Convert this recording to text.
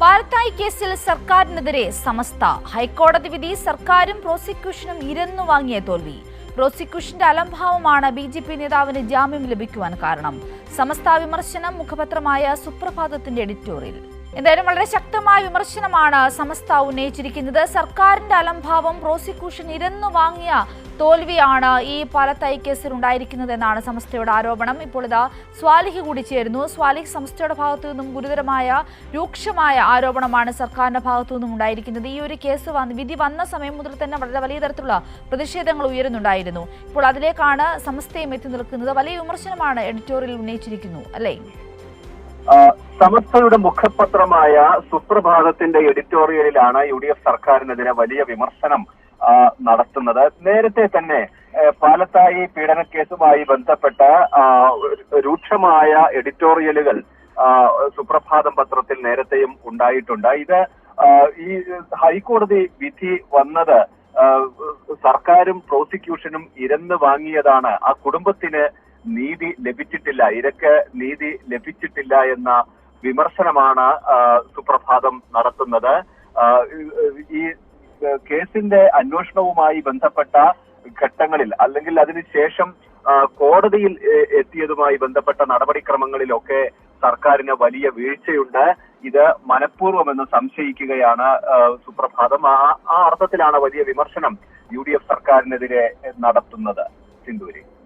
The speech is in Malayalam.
പാലത്തായി കേസിൽ സർക്കാരിനെതിരെ സമസ്ത. ഹൈക്കോടതി വിധി സർക്കാരും പ്രോസിക്യൂഷനും ഇരന്നു വാങ്ങിയ തോൽവി. പ്രോസിക്യൂഷന്റെ അലംഭാവമാണ് ബിജെപി നേതാവിന് ജാമ്യം ലഭിക്കുവാൻ കാരണം. സമസ്ത വിമർശനം മുഖപത്രമായ സുപ്രഭാതത്തിന്റെ എഡിറ്റോറിയൽ. എന്തായാലും വളരെ ശക്തമായ വിമർശനമാണ് സമസ്ത ഉന്നയിച്ചിരിക്കുന്നത്. സർക്കാരിന്റെ അലംഭാവം, പ്രോസിക്യൂഷൻ ഇരന്നു വാങ്ങിയ തോൽവിയാണ് ഈ പാലത്തായി കേസിൽ ഉണ്ടായിരിക്കുന്നത് എന്നാണ് സമസ്തയുടെ ആരോപണം. ഇപ്പോൾ ഇതാ സ്വാലിഹ് കൂടി ചേരുന്നു. സ്വാലിഹ്, സമസ്തയുടെ ഭാഗത്തു നിന്നും ഗുരുതരമായ രൂക്ഷമായ ആരോപണമാണ് സർക്കാരിന്റെ ഭാഗത്തു നിന്നും ഉണ്ടായിരിക്കുന്നത്. ഈ ഒരു കേസ് വിധി വന്ന സമയം മുതൽ തന്നെ വളരെ വലിയ തരത്തിലുള്ള പ്രതിഷേധങ്ങൾ ഉയരുന്നുണ്ടായിരുന്നു. ഇപ്പോൾ അതിലേക്കാണ് സമസ്തയും എത്തി നിൽക്കുന്നത്. വലിയ വിമർശനമാണ് എഡിറ്റോറിയൽ ഉന്നയിച്ചിരിക്കുന്നു, അല്ലേ? സമസ്തയുടെ മുഖപത്രമായ സുപ്രഭാതത്തിന്റെ എഡിറ്റോറിയലിലാണ് UDF സർക്കാരിനെതിരെ വലിയ വിമർശനം നടത്തുന്നത്. നേരത്തെ തന്നെ പാലത്തായി പീഡനക്കേസുമായി ബന്ധപ്പെട്ട രൂക്ഷമായ എഡിറ്റോറിയലുകൾ സുപ്രഭാതം പത്രത്തിൽ നേരത്തെയും ഉണ്ടായിട്ടുണ്ട്. ഇത് ഈ ഹൈക്കോടതി വിധി വന്നത് സർക്കാരും പ്രോസിക്യൂഷനും ഇരന്ന് വാങ്ങിയതാണ്. ആ കുടുംബത്തിന് നീതി ലഭിച്ചിട്ടില്ല, ഇരക്ക് നീതി ലഭിച്ചിട്ടില്ല എന്ന വിമർശനമാണ് സുപ്രഭാതം നടത്തുന്നത്. ഈ കേസിന്റെ അന്വേഷണവുമായി ബന്ധപ്പെട്ട ഘട്ടങ്ങളിൽ അല്ലെങ്കിൽ അതിനുശേഷം കോടതിയിൽ എത്തിയതുമായി ബന്ധപ്പെട്ട നടപടിക്രമങ്ങളിലൊക്കെ സർക്കാരിന് വലിയ വീഴ്ചയുണ്ട്. ഇത് മനഃപൂർവ്വമെന്ന് സംശയിക്കുകയാണ് സുപ്രഭാതം. ആ അർത്ഥത്തിലാണ് വലിയ വിമർശനം UDF സർക്കാരിനെതിരെ നടത്തുന്നത്. സിന്ധൂരി.